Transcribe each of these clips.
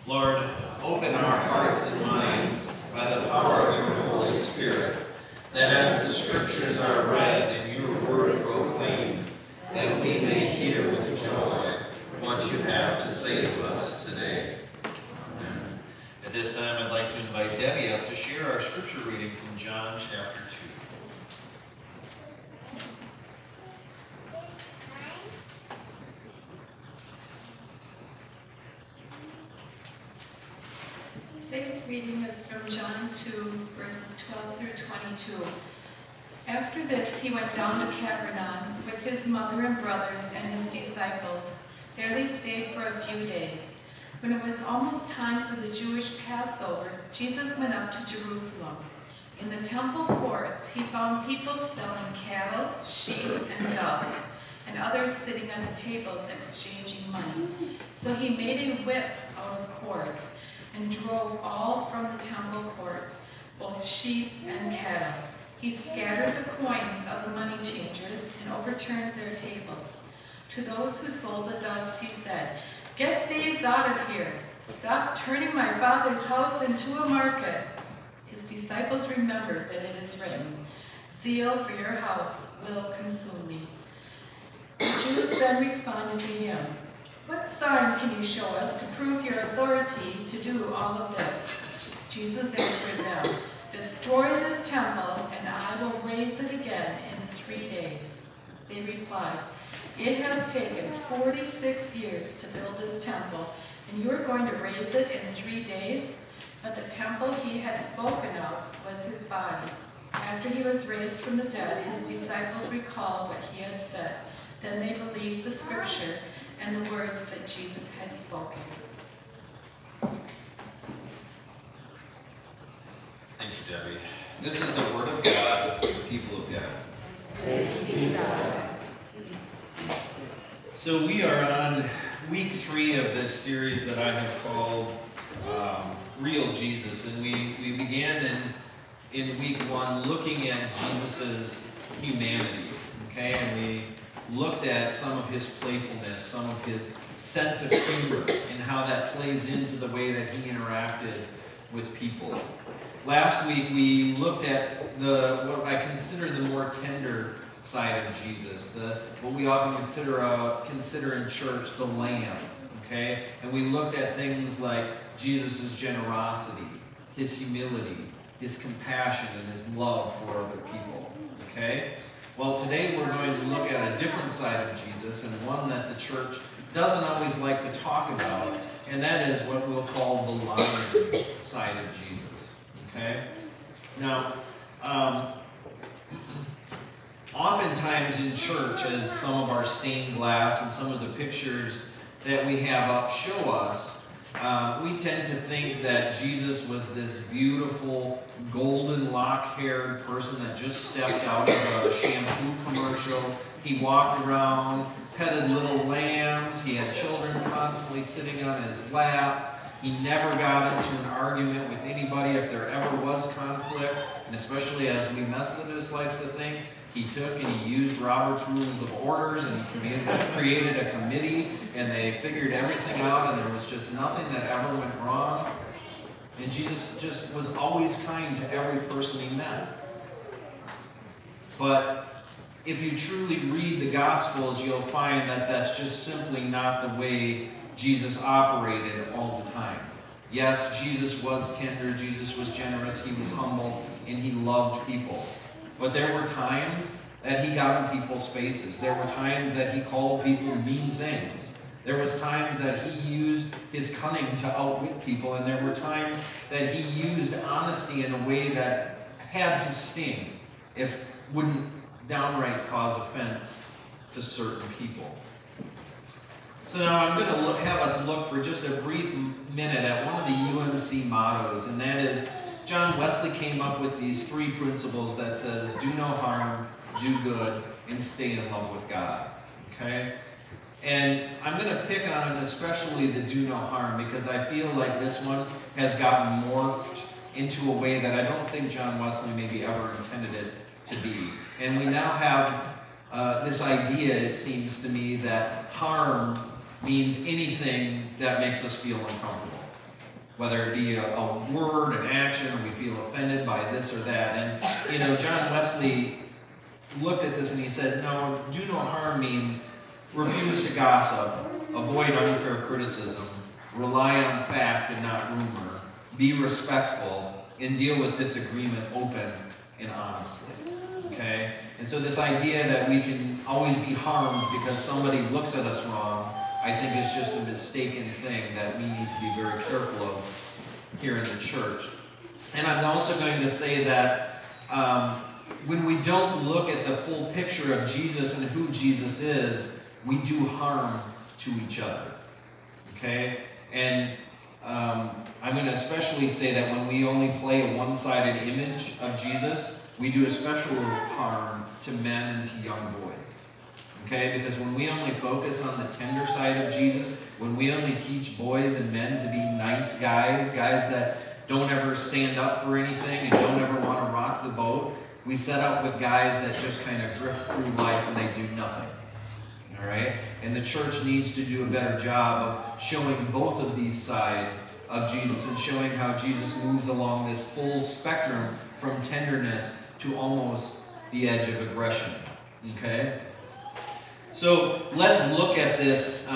Lord, open our hearts and minds by the power of your Holy Spirit, that as the Scriptures are read and your word proclaimed, that we may hear with joy what you have to say to us today. Amen. At this time, I'd like to invite Debbie up to share our Scripture reading from John chapter 2. Today's reading is from John 2, verses 12 through 22. After this, he went down to Capernaum with his mother and brothers and his disciples. There they stayed for a few days. When it was almost time for the Jewish Passover, Jesus went up to Jerusalem. In the temple courts, he found people selling cattle, sheep, and doves, and others sitting at the tables exchanging money. So he made a whip out of cords and drove all from the temple courts, both sheep and cattle. He scattered the coins of the money changers and overturned their tables. To those who sold the doves he said, "Get these out of here. Stop turning my Father's house into a market." His disciples remembered that it is written, "Zeal for your house will consume me." The Jews then responded to him, "What sign can you show us to prove your authority to do all of this?" Jesus answered them, "Destroy this temple, and I will raise it again in 3 days." They replied, "It has taken 46 years to build this temple, and you are going to raise it in 3 days?" But the temple he had spoken of was his body. After he was raised from the dead, his disciples recalled what he had said. Then they believed the scripture and the words that Jesus had spoken. Thank you, Debbie. This is the Word of God for the people of God. Thanks be to God. So we are on week 3 of this series that I have called Real Jesus. And we began in week 1 looking at Jesus' humanity. Okay, and we looked at some of his playfulness, some of his sense of humor, and how that plays into the way that he interacted with people. Last week we looked at what I consider the more tender side of Jesus, what we often consider in church the lamb. Okay, and we looked at things like Jesus' generosity, his humility, his compassion, and his love for other people. Okay. Well, today we're going to look at a different side of Jesus, and one that the church doesn't always like to talk about, and that is what we'll call the lion side of Jesus. Okay? Now, oftentimes in church, as some of our stained glass and some of the pictures that we have up show us, we tend to think that Jesus was this beautiful, golden lock-haired person that just stepped out of a shampoo commercial. He walked around, petted little lambs. He had children constantly sitting on his lap. He never got into an argument with anybody if there ever was conflict. And especially as we Methodists like to think, he took and he used Robert's Rules of Orders, and he created a committee, and they figured everything out, and there was just nothing that ever went wrong. And Jesus just was always kind to every person he met. But if you truly read the Gospels, you'll find that that's just simply not the way Jesus operated all the time. Yes, Jesus was tender, Jesus was generous, he was humble, and he loved people. But there were times that he got in people's faces. There were times that he called people mean things. There was times that he used his cunning to outwit people, and there were times that he used honesty in a way that had to sting if wouldn't downright cause offense to certain people. So now I'm going to have us look for just a brief minute at one of the UMC mottos, and that is John Wesley came up with these 3 principles that says, do no harm, do good, and stay in love with God. Okay? And I'm going to pick on especially the do no harm, because I feel like this one has gotten morphed into a way that I don't think John Wesley maybe ever intended it to be. And we now have this idea, it seems to me, that harm means anything that makes us feel uncomfortable. whether it be a word, an action, or we feel offended by this or that. And, John Wesley looked at this and he said, no, do no harm means refuse to gossip, avoid unfair criticism, rely on fact and not rumor, be respectful, and deal with disagreement open and honestly. Okay? And so this idea that we can always be harmed because somebody looks at us wrong, I think is just a mistaken thing that we need to be very careful of here in the church. And I'm also going to say that when we don't look at the full picture of Jesus and who Jesus is, we do harm to each other. Okay? And I'm going to especially say that when we only play a one-sided image of Jesus, we do especially harm to men and to young boys. Okay? Because when we only focus on the tender side of Jesus, when we only teach boys and men to be nice guys that don't ever stand up for anything and don't ever want to rock the boat, we set up with guys that just kind of drift through life and they do nothing. All right? And the church needs to do a better job of showing both of these sides of Jesus and showing how Jesus moves along this full spectrum from tenderness to almost the edge of aggression. Okay? So let's look at this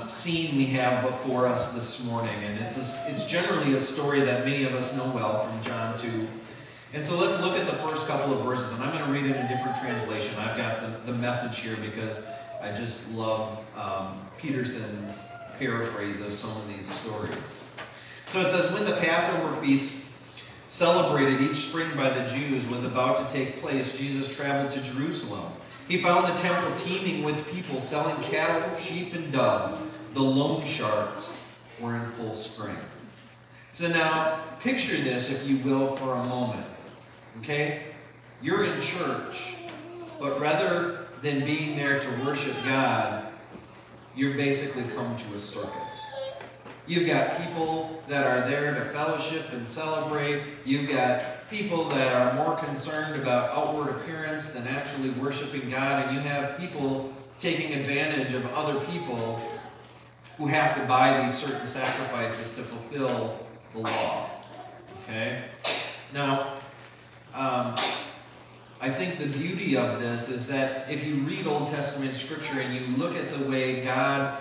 scene we have before us this morning. And it's generally a story that many of us know well from John 2. And so let's look at the first couple of verses. And I'm going to read it in a different translation. I've got the message here because I just love Peterson's paraphrase of some of these stories. So it says, when the Passover feast celebrated each spring by the Jews was about to take place, Jesus traveled to Jerusalem. He found the temple teeming with people selling cattle, sheep, and doves. The loan sharks were in full spring. So now, picture this, if you will, for a moment. Okay? You're in church, but rather than being there to worship God, you're basically come to a circus. You've got people that are there to fellowship and celebrate. You've got people that are more concerned about outward appearance than actually worshiping God. And you have people taking advantage of other people who have to buy these certain sacrifices to fulfill the law. Okay? Now, I think the beauty of this is that if you read Old Testament Scripture and you look at the way God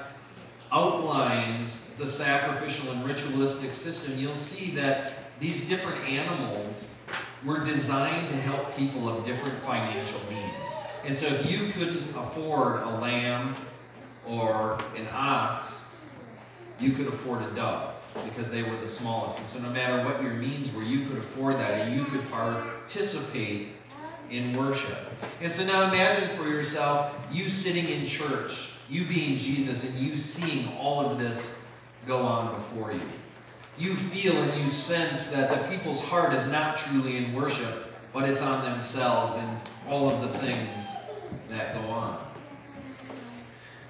outlines the sacrificial and ritualistic system, you'll see that these different animals were designed to help people of different financial means. And so if you couldn't afford a lamb or an ox, you could afford a dove because they were the smallest. And so no matter what your means were, you could afford that and you could participate in worship. And so now imagine for yourself, you sitting in church, you being Jesus, and you seeing all of this go on before you. You feel and you sense that the people's heart is not truly in worship, but it's on themselves and all of the things that go on.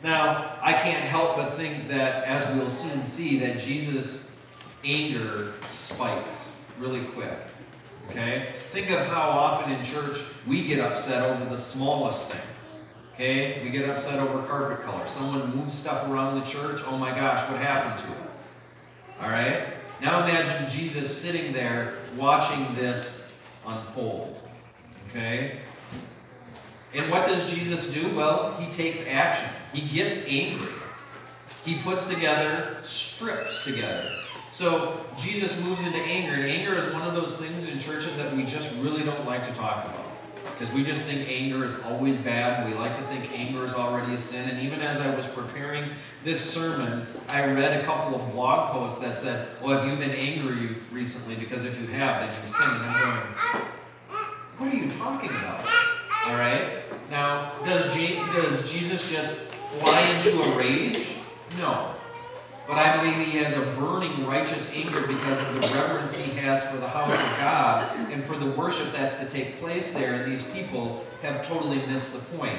Now, I can't help but think that, as we'll soon see, that Jesus' anger spikes really quick. Okay? Think of how often in church we get upset over the smallest things. Okay? We get upset over carpet color. Someone moves stuff around the church. Oh my gosh, what happened to it? All right? Now imagine Jesus sitting there watching this unfold. Okay? And what does Jesus do? Well, he takes action. He gets angry. He puts together strips together. So Jesus moves into anger, and anger is one of those things in churches that we just really don't like to talk about. Because we just think anger is always bad. We like to think anger is already a sin. And even as I was preparing this sermon, I read a couple of blog posts that said, well, have you been angry recently? Because if you have, then you've sinned. And I'm going, what are you talking about? All right? Now, does Jesus just fly into a rage? No. But I believe he has a burning righteous anger because of the reverence he has for the house of God and for the worship that's to take place there. And these people have totally missed the point.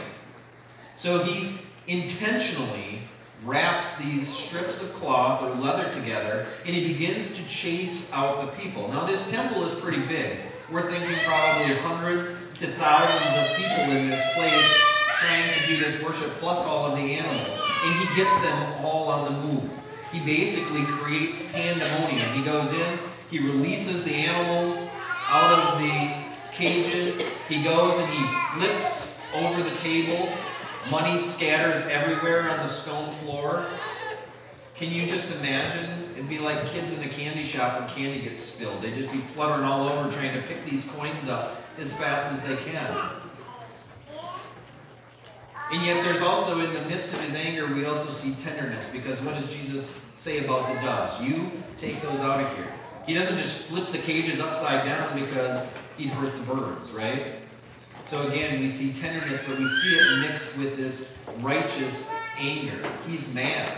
So he intentionally wraps these strips of cloth or leather together, and he begins to chase out the people. Now, this temple is pretty big. We're thinking probably hundreds to thousands of people in this place trying to do this worship, plus all of the animals. And he gets them all on the move. he basically creates pandemonium. He goes in, he releases the animals out of the cages. He goes and he flips over the table. Money scatters everywhere on the stone floor. Can you just imagine? It'd be like kids in a candy shop when candy gets spilled. They'd just be fluttering all over trying to pick these coins up as fast as they can. And yet there's also, in the midst of his anger, we also see tenderness, because what does Jesus say about the doves? You take those out of here. He doesn't just flip the cages upside down because he'd hurt the birds, right? So again, we see tenderness, but we see it mixed with this righteous anger. He's mad.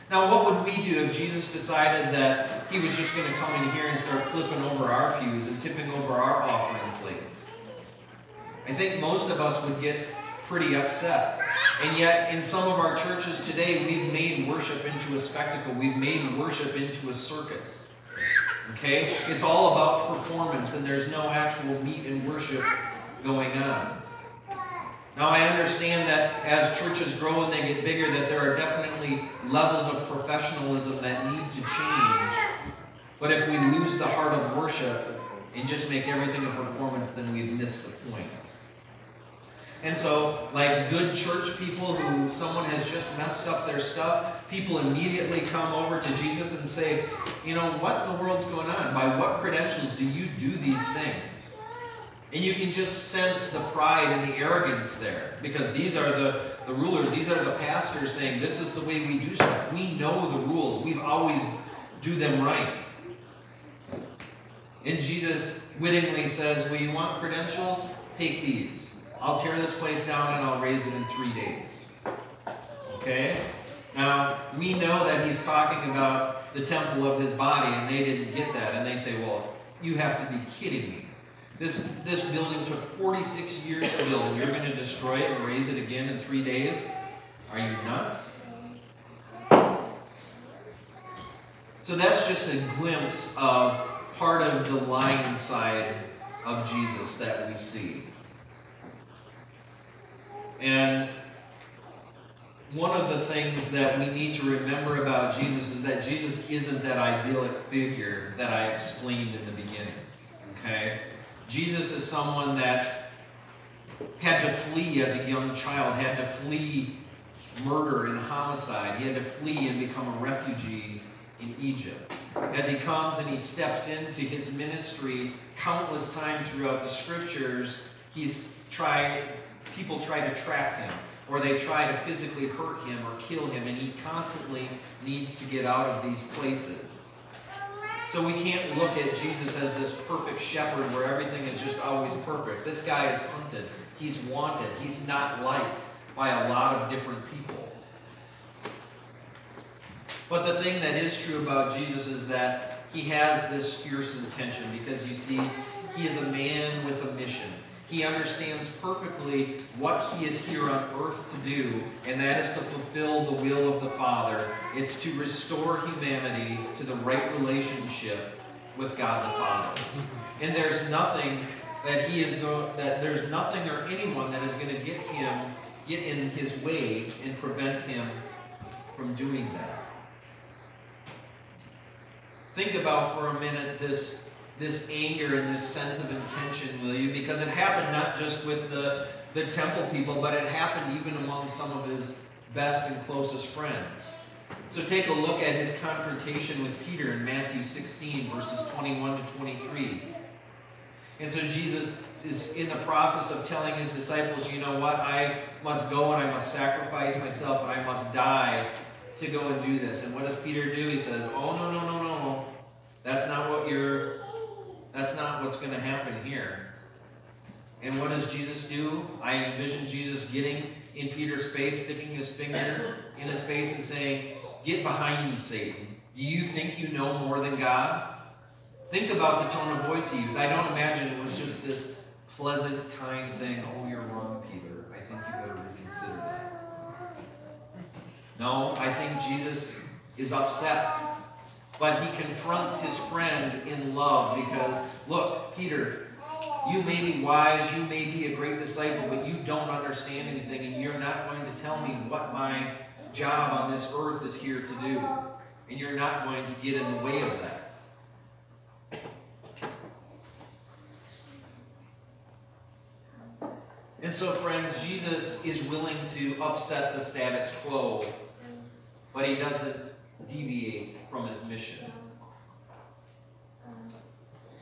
Now, what would we do if Jesus decided that he was just going to come in here and start flipping over our pews and tipping over our offering plates? I think most of us would get pretty upset. And yet, in some of our churches today, we've made worship into a spectacle. We've made worship into a circus. Okay? It's all about performance, and there's no actual meat in worship going on. Now, I understand that as churches grow and they get bigger, that there are definitely levels of professionalism that need to change. But if we lose the heart of worship and just make everything a performance, then we've missed the point. And so, like good church people who someone has just messed up their stuff, people immediately come over to Jesus and say, you know, what in the world's going on? By what credentials do you do these things? And you can just sense the pride and the arrogance there, because these are the rulers, these are the pastors saying, this is the way we do stuff. We know the rules. We've always do them right. And Jesus wittingly says, well, you want credentials? Take these. I'll tear this place down and I'll raise it in 3 days. Okay? Now, we know that he's talking about the temple of his body, and they didn't get that. And they say, well, you have to be kidding me. This building took 46 years to build, and you're going to destroy it and raise it again in 3 days? Are you nuts? So that's just a glimpse of part of the lion side of Jesus that we see. And one of the things that we need to remember about Jesus is that Jesus isn't that idyllic figure that I explained in the beginning. Okay? Jesus is someone that had to flee as a young child, had to flee murder and homicide. He had to flee and become a refugee in Egypt. As he comes and he steps into his ministry countless times throughout the scriptures, people try to trap him, or they try to physically hurt him or kill him, and he constantly needs to get out of these places. So we can't look at Jesus as this perfect shepherd where everything is just always perfect. This guy is hunted. He's wanted. He's not liked by a lot of different people. But the thing that is true about Jesus is that he has this fierce intention, because you see, he is a man with a mission. He understands perfectly what he is here on earth to do, and that is to fulfill the will of the Father. It's to restore humanity to the right relationship with God the Father. And there's nothing there's nothing or anyone that is going to get in his way and prevent him from doing that. Think about for a minute this anger and this sense of intention, will you? Because it happened not just with the temple people, but it happened even among some of his best and closest friends. So take a look at his confrontation with Peter in Matthew 16, verses 21 to 23. And so Jesus is in the process of telling his disciples, you know what, I must go and I must sacrifice myself and I must die to go and do this. And what does Peter do? He says, oh, no. That's not what's going to happen here. And what does Jesus do? I envision Jesus getting in Peter's face, sticking his finger in his face and saying, get behind me, Satan. Do you think you know more than God? Think about the tone of voice he used. I don't imagine it was just this pleasant, kind thing. Oh, you're wrong, Peter. I think you better reconsider that. No, I think Jesus is upset. But he confronts his friend in love because, look, Peter, you may be wise, you may be a great disciple, but you don't understand anything, and you're not going to tell me what my job on this earth is here to do. And you're not going to get in the way of that. And so, friends, Jesus is willing to upset the status quo, but he doesn't deviate from his mission.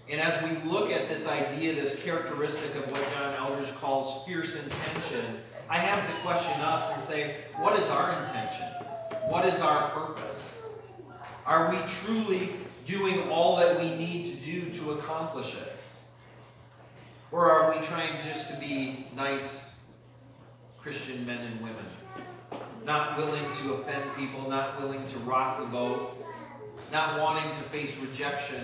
And as we look at this idea, this characteristic of what John Eldredge calls fierce intention, I have to question us and say, what is our intention? What is our purpose? Are we truly doing all that we need to do to accomplish it? Or are we trying just to be nice Christian men and women? Not willing to offend people, not willing to rock the boat, not wanting to face rejection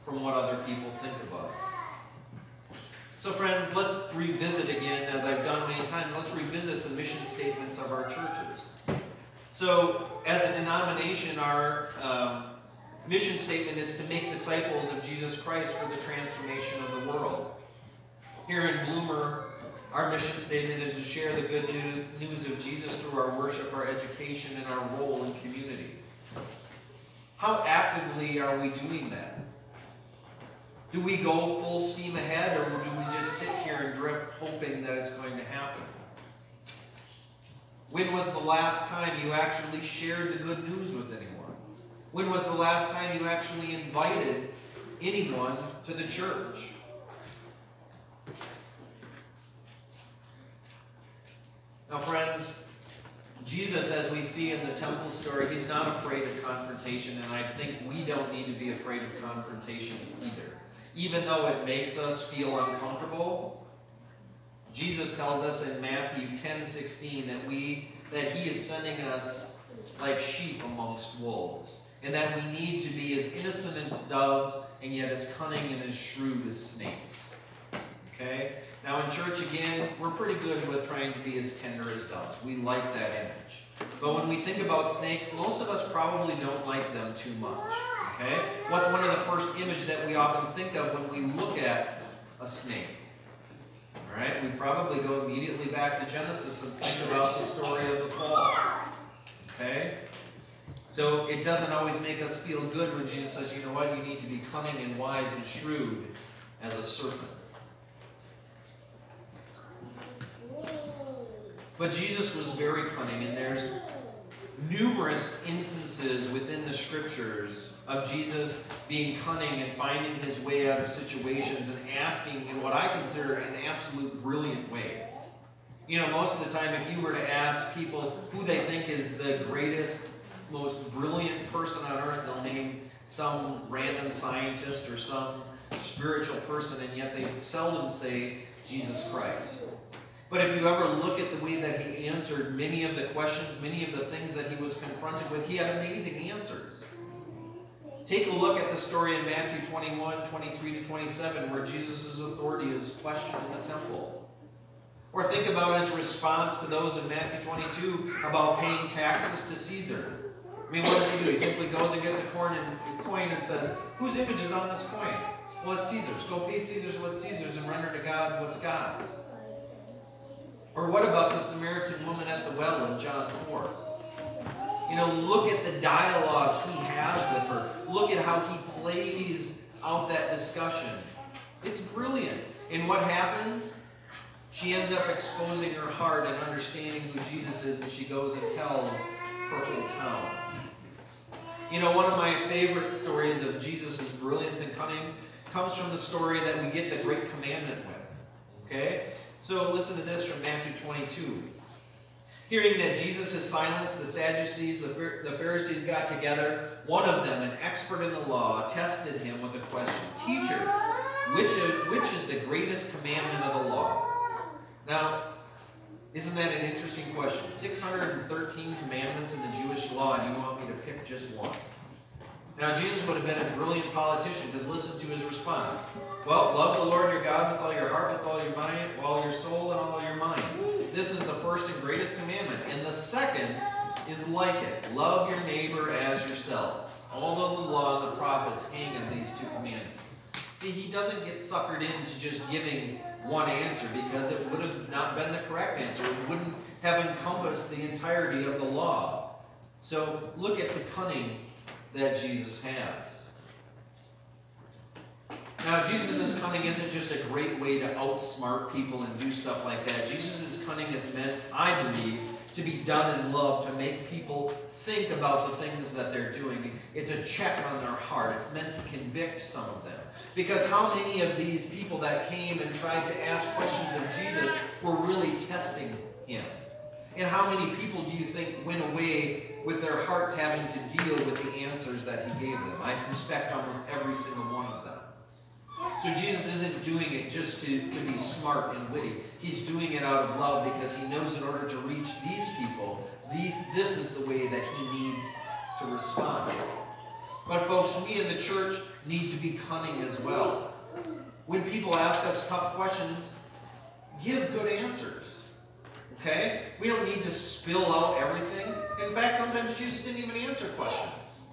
from what other people think of us. So friends, let's revisit again, as I've done many times, let's revisit the mission statements of our churches. So, as a denomination, our mission statement is to make disciples of Jesus Christ for the transformation of the world. Here in Bloomer, our mission statement is to share the good news of Jesus through our worship, our education, and our role in community. How actively are we doing that? Do we go full steam ahead, or do we just sit here and drift hoping that it's going to happen? When was the last time you actually shared the good news with anyone? When was the last time you actually invited anyone to the church? Now, friends, Jesus, as we see in the temple story, he's not afraid of confrontation, and I think we don't need to be afraid of confrontation either. Even though it makes us feel uncomfortable, Jesus tells us in Matthew 10:16 that he is sending us like sheep amongst wolves, and that we need to be as innocent as doves and yet as cunning and as shrewd as snakes. Okay? Now in church, again, we're pretty good with trying to be as tender as doves. We like that image. But when we think about snakes, most of us probably don't like them too much. Okay? What's one of the first images that we often think of when we look at a snake? All right? We probably go immediately back to Genesis and think about the story of the fall. Okay? So it doesn't always make us feel good when Jesus says, you know what, you need to be cunning and wise and shrewd as a serpent. But Jesus was very cunning, and there's numerous instances within the scriptures of Jesus being cunning and finding his way out of situations and asking in what I consider an absolute brilliant way. You know, most of the time, if you were to ask people who they think is the greatest, most brilliant person on earth, they'll name some random scientist or some spiritual person, and yet they seldom say Jesus Christ. But if you ever look at the way that he answered many of the questions, many of the things that he was confronted with, he had amazing answers. Take a look at the story in Matthew 21, 23 to 27, where Jesus' authority is questioned in the temple. Or think about his response to those in Matthew 22 about paying taxes to Caesar. I mean, what does he do? He simply goes and gets a coin and says, whose image is on this coin? Well, it's Caesar's. Go pay Caesar's what's Caesar's and render to God what's God's. Or what about the Samaritan woman at the well in John 4? You know, look at the dialogue he has with her. Look at how he plays out that discussion. It's brilliant. And what happens? She ends up exposing her heart and understanding who Jesus is, and she goes and tells her whole town. You know, one of my favorite stories of Jesus' brilliance and cunning comes from the story that we get the Great Commandment with. Okay? So listen to this from Matthew 22. Hearing that Jesus has silenced the Sadducees, the Pharisees got together. One of them, an expert in the law, tested him with a question. Teacher, which is the greatest commandment of the law? Now, isn't that an interesting question? 613 commandments in the Jewish law, and you want me to pick just one? Now, Jesus would have been a brilliant politician, because listen to his response. Well, love the Lord your God with all your heart, with all your mind, with all your soul, and all your mind. This is the first and greatest commandment. And the second is like it. Love your neighbor as yourself. All of the law and the prophets hang on these two commandments. See, he doesn't get suckered into just giving one answer, because it would have not been the correct answer. It wouldn't have encompassed the entirety of the law. So look at the cunning that Jesus has. Now, Jesus' cunning isn't just a great way to outsmart people and do stuff like that. Jesus' cunning is meant, I believe, to be done in love, to make people think about the things that they're doing. It's a check on their heart. It's meant to convict some of them. Because how many of these people that came and tried to ask questions of Jesus were really testing him? And how many people do you think went away with their hearts having to deal with the answers that he gave them? I suspect almost every single one of them. So Jesus isn't doing it just to be smart and witty. He's doing it out of love because he knows in order to reach these people, this is the way that he needs to respond. But folks, we in the church need to be cunning as well. When people ask us tough questions, give good answers. Okay? We don't need to spill out everything. In fact, sometimes Jesus didn't even answer questions.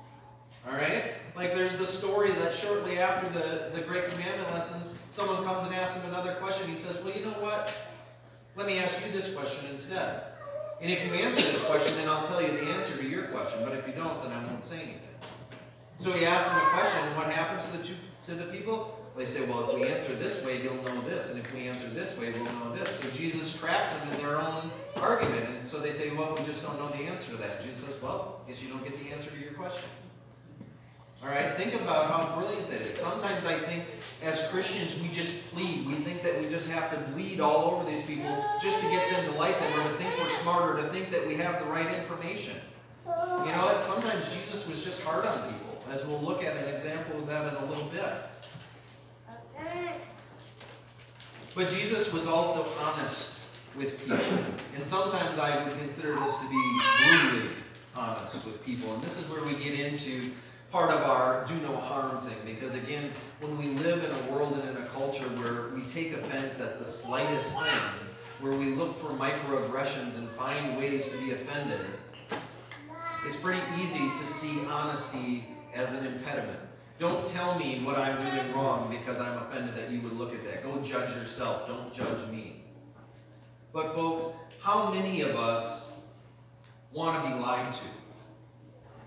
Alright? Like there's the story that shortly after the Great Commandment lesson, someone comes and asks him another question. He says, well, you know what? Let me ask you this question instead. And if you answer this question, then I'll tell you the answer to your question. But if you don't, then I won't say anything. So he asks them a question, and what happens to the people? They say, well, if we answer this way, you'll know this. And if we answer this way, we'll know this. So Jesus traps them in their own argument. And so they say, well, we just don't know the answer to that. And Jesus says, well, I guess you don't get the answer to your question. All right, think about how brilliant that is. Sometimes I think as Christians we just plead. We think that we just have to bleed all over these people just to get them to like them, or to think we're smarter, to think that we have the right information. You know what? Sometimes Jesus was just hard on people, as we'll look at an example of that in a little bit. But Jesus was also honest with people. And sometimes I would consider this to be brutally honest with people. And this is where we get into part of our do no harm thing. Because again, when we live in a world and in a culture where we take offense at the slightest things, where we look for microaggressions and find ways to be offended, it's pretty easy to see honesty as an impediment. Don't tell me what I'm doing wrong because I'm offended that you would look at that. Go judge yourself. Don't judge me. But folks, how many of us want to be lied to?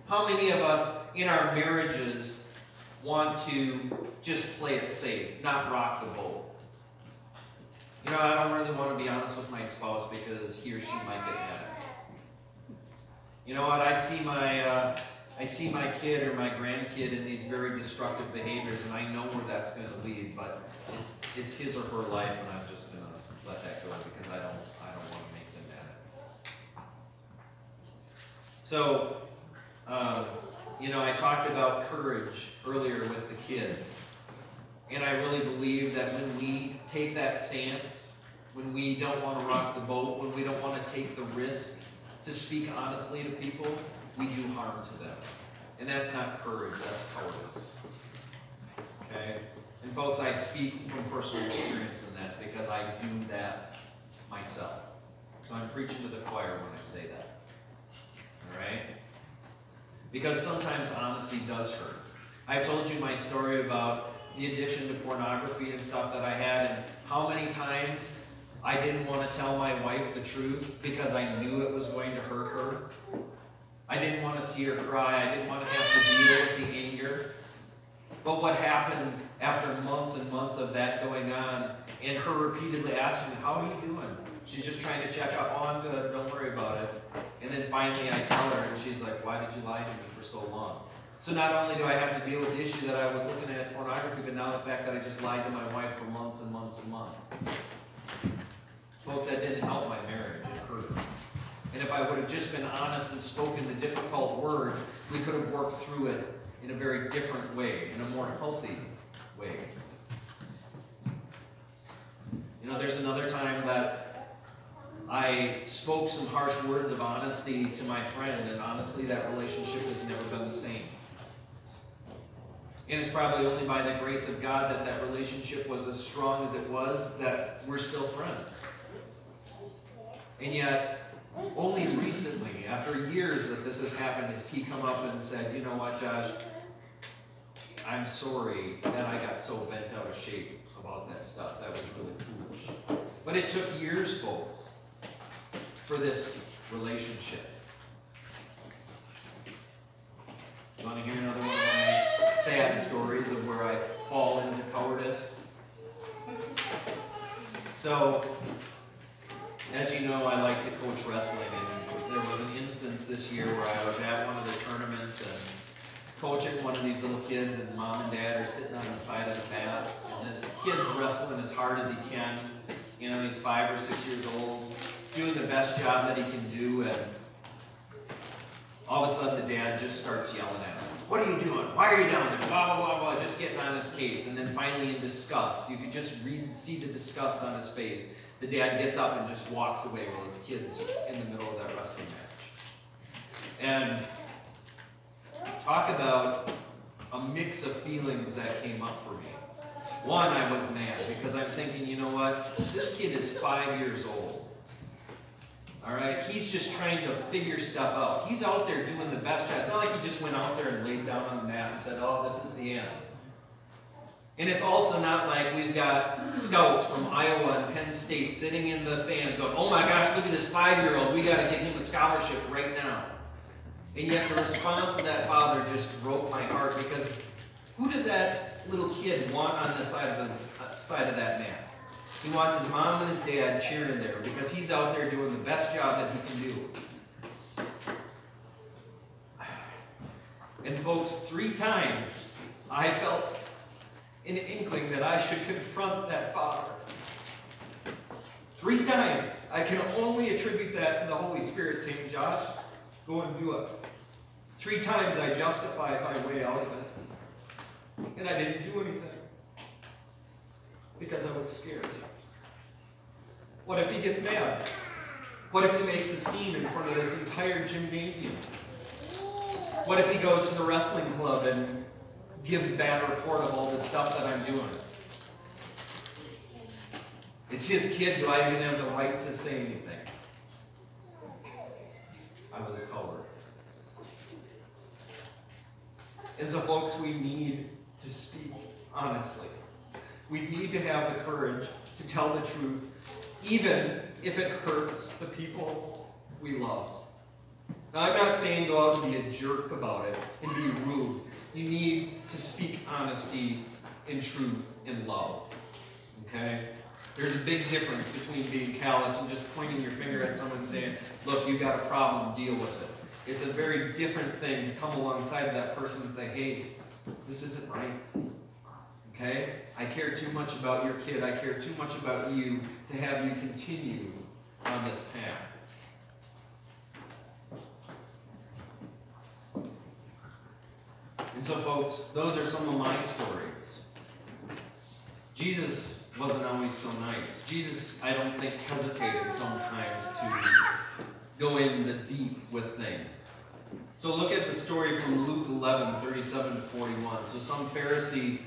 How many of us in our marriages want to just play it safe, not rock the boat? You know, I don't really want to be honest with my spouse because he or she might get mad at me. You know what? I see my kid or my grandkid in these very destructive behaviors, and I know where that's going to lead. But it's his or her life, and I'm just going to let that go because I don't want to make them mad. So, you know, I talked about courage earlier with the kids, and I really believe that when we take that stance, when we don't want to rock the boat, when we don't want to take the risk to speak honestly to people, we do harm to them. And that's not courage, that's cowardice. Okay? And folks, I speak from personal experience in that because I do that myself. So I'm preaching to the choir when I say that. Alright? Because sometimes honesty does hurt. I've told you my story about the addiction to pornography and stuff that I had, and how many times I didn't want to tell my wife the truth because I knew it was going to hurt her. I didn't want to see her cry. I didn't want to have to deal with the anger. But what happens after months and months of that going on, and her repeatedly asking, how are you doing? She's just trying to check out, oh, I'm good, don't worry about it. And then finally I tell her, and she's like, why did you lie to me for so long? So not only do I have to deal with the issue that I was looking at pornography, but now the fact that I just lied to my wife for months and months and months. Folks, that didn't help my marriage. It hurt. And if I would have just been honest and spoken the difficult words, we could have worked through it in a very different way, in a more healthy way. You know, there's another time that I spoke some harsh words of honesty to my friend, and honestly, that relationship has never been the same. And it's probably only by the grace of God that that relationship was as strong as it was, that we're still friends. And yet, only recently, after years that this has happened, has he come up and said, you know what, Josh, I'm sorry that I got so bent out of shape about that stuff. That was really foolish. But it took years, folks. It for this relationship. You want to hear another one of my sad stories of where I fall into cowardice? So, as you know, I like to coach wrestling, and there was an instance this year where I was at one of the tournaments and coaching one of these little kids, and mom and dad are sitting on the side of the mat, and this kid's wrestling as hard as he can. You know, he's 5 or 6 years old, doing the best job that he can do, and all of a sudden the dad just starts yelling at him. What are you doing? Why are you down there? Blah, blah, blah, blah, just getting on his case. And then finally in disgust, you could just see the disgust on his face. The dad gets up and just walks away while his kid's in the middle of that wrestling match. And talk about a mix of feelings that came up for me. One, I was mad because I'm thinking, you know what? This kid is 5 years old. All right? He's just trying to figure stuff out. He's out there doing the best job. It's not like he just went out there and laid down on the mat and said, oh, this is the end. And it's also not like we've got scouts from Iowa and Penn State sitting in the fans going, oh my gosh, look at this 5-year-old. We got to get him a scholarship right now. And yet the response of that father just broke my heart, because who does that little kid want on the side of that mat? He wants his mom and his dad cheering there because he's out there doing the best job that he can do. And folks, 3 times I felt an inkling that I should confront that father. 3 times. I can only attribute that to the Holy Spirit saying, Josh, go and do it. 3 times I justified my way out of it. And I didn't do anything because I was scared. What if he gets mad? What if he makes a scene in front of this entire gymnasium? What if he goes to the wrestling club and gives bad report of all this stuff that I'm doing? It's his kid. Do I even have the right to say anything? I was a coward. And so, folks, we need to speak honestly. We need to have the courage to tell the truth, even if it hurts the people we love. Now, I'm not saying go out and be a jerk about it and be rude. You need to speak honesty and truth in love. Okay? There's a big difference between being callous and just pointing your finger at someone and saying, look, you got a problem, deal with it. It's a very different thing to come alongside of that person and say, hey, this isn't right. Okay? I care too much about your kid. I care too much about you to have you continue on this path. And so, folks, those are some of my stories. Jesus wasn't always so nice. Jesus, I don't think, hesitated sometimes to go in the deep with things. So look at the story from Luke 11, 37 to 41. So some Pharisee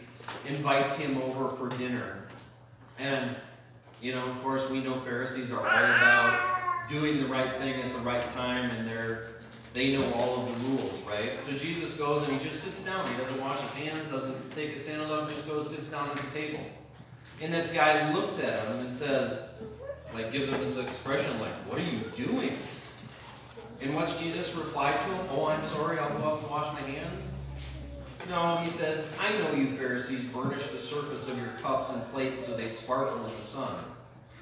invites him over for dinner. And, you know, of course, we know Pharisees are all about doing the right thing at the right time, and they know all of the rules, right? So Jesus goes and he just sits down. He doesn't wash his hands, doesn't take his sandals off, just goes, sits down at the table. And this guy looks at him and says, like, gives him this expression like, what are you doing? And what's Jesus' reply to him? Oh, I'm sorry, I'll go up and wash my hands. No, he says, I know you Pharisees burnish the surface of your cups and plates so they sparkle in the sun.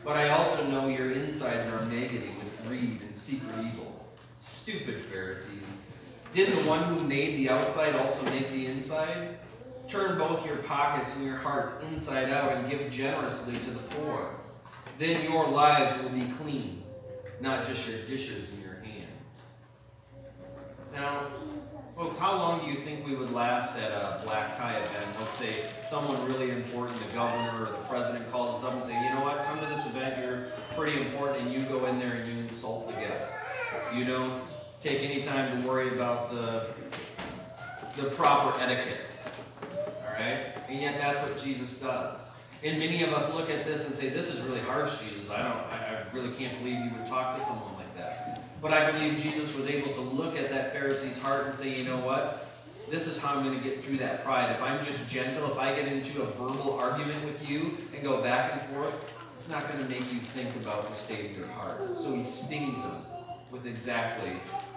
But I also know your insides are maggoty with greed and secret evil. Stupid Pharisees. Didn't the one who made the outside also make the inside? Turn both your pockets and your hearts inside out and give generously to the poor. Then your lives will be clean, not just your dishes and your hands. Now, folks, how long do you think we would last at a black tie event? Let's say someone really important, the governor or the president, calls us up and says, you know what, come to this event, you're pretty important, and you go in there and you insult the guests. You don't take any time to worry about the proper etiquette. All right? And yet that's what Jesus does. And many of us look at this and say, this is really harsh, Jesus. I really can't believe you would talk to someone like that. But I believe Jesus was able to look at that Pharisee's heart and say, you know what? This is how I'm going to get through that pride. If I'm just gentle, if I get into a verbal argument with you and go back and forth, it's not going to make you think about the state of your heart. So he stings him with exactly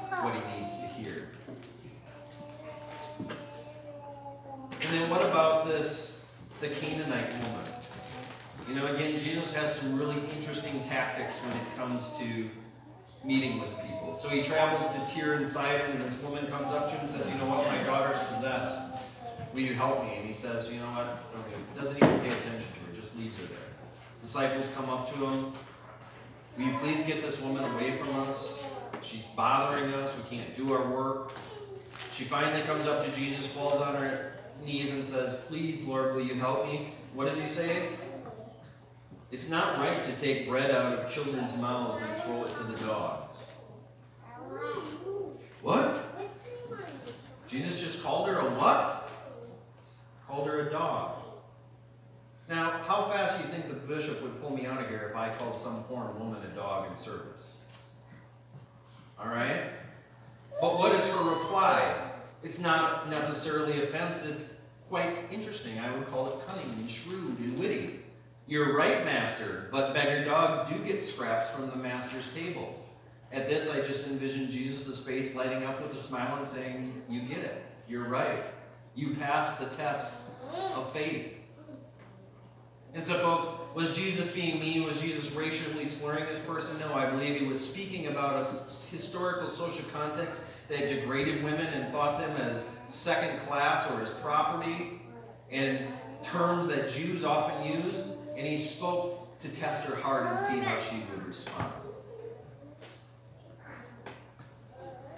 what he needs to hear. And then what about the Canaanite woman? You know, again, Jesus has some really interesting tactics when it comes to meeting with people. So he travels to Tyre and Sidon, and this woman comes up to him and says, you know what, my daughter's possessed. Will you help me? And he says, you know what, okay. Doesn't even pay attention to her, just leaves her there. Disciples come up to him. Will you please get this woman away from us? She's bothering us. We can't do our work. She finally comes up to Jesus, falls on her knees and says, please, Lord, will you help me? What does he say? It's not right to take bread out of children's mouths and throw it to the dogs. What? Jesus just called her a what? Called her a dog. Now, how fast do you think the bishop would pull me out of here if I called some foreign woman a dog in service? All right? But what is her reply? It's not necessarily offensive. It's quite interesting. I would call it cunning and shrewd and witty. You're right, master, but beggar dogs do get scraps from the master's table. At this, I just envisioned Jesus' face lighting up with a smile and saying, you get it. You're right. You passed the test of faith. And so, folks, was Jesus being mean? Was Jesus racially slurring this person? No, I believe he was speaking about a historical social context that degraded women and thought them as second class or as property, and terms that Jews often used. And he spoke to test her heart and see how she would respond.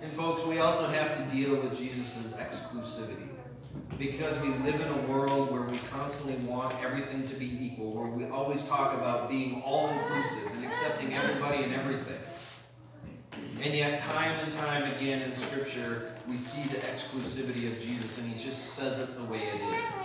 And folks, we also have to deal with Jesus' exclusivity. Because we live in a world where we constantly want everything to be equal, where we always talk about being all-inclusive and accepting everybody and everything. And yet, time and time again in Scripture, we see the exclusivity of Jesus, and he just says it the way it is.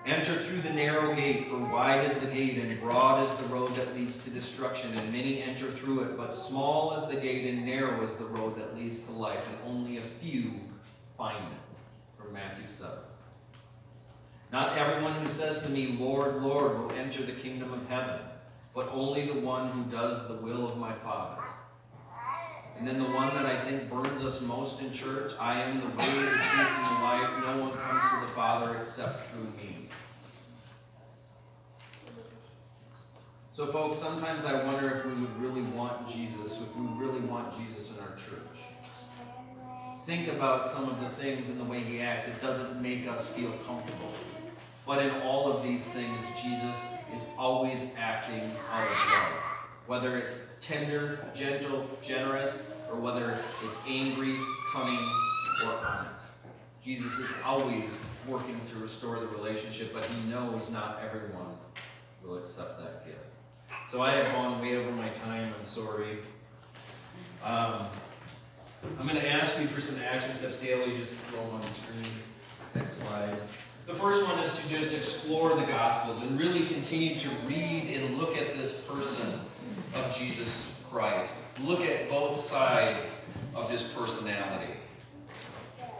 Enter through the narrow gate, for wide is the gate, and broad is the road that leads to destruction, and many enter through it. But small is the gate, and narrow is the road that leads to life, and only a few find it. From Matthew 7. Not everyone who says to me, Lord, Lord, will enter the kingdom of heaven, but only the one who does the will of my Father. And then the one that I think burns us most in church, I am the way, the truth, and the life. No one comes to the Father except through me. So folks, sometimes I wonder if we would really want Jesus, if we really want Jesus in our church. Think about some of the things in the way he acts. It doesn't make us feel comfortable. But in all of these things, Jesus is always acting out of love. Whether it's tender, gentle, generous, or whether it's angry, cunning, or honest. Jesus is always working to restore the relationship, but he knows not everyone will accept that gift. So I have gone way over my time. I'm sorry. I'm going to ask you for some action steps. Daily, just throw them on the screen. Next slide. The first one is to just explore the Gospels and really continue to read and look at this person of Jesus Christ. Look at both sides of his personality.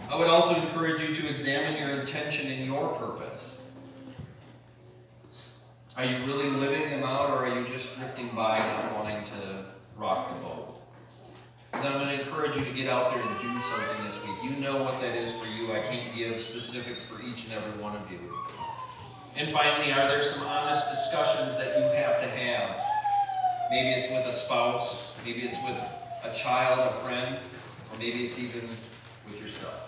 I would also encourage you to examine your intention and your purpose. Are you really living them out, or are you just drifting by, not wanting to rock the boat? And then I'm going to encourage you to get out there and do something this week. You know what that is for you. I can't give specifics for each and every one of you. And finally, are there some honest discussions that you have to have? Maybe it's with a spouse, maybe it's with a child, a friend, or maybe it's even with yourself.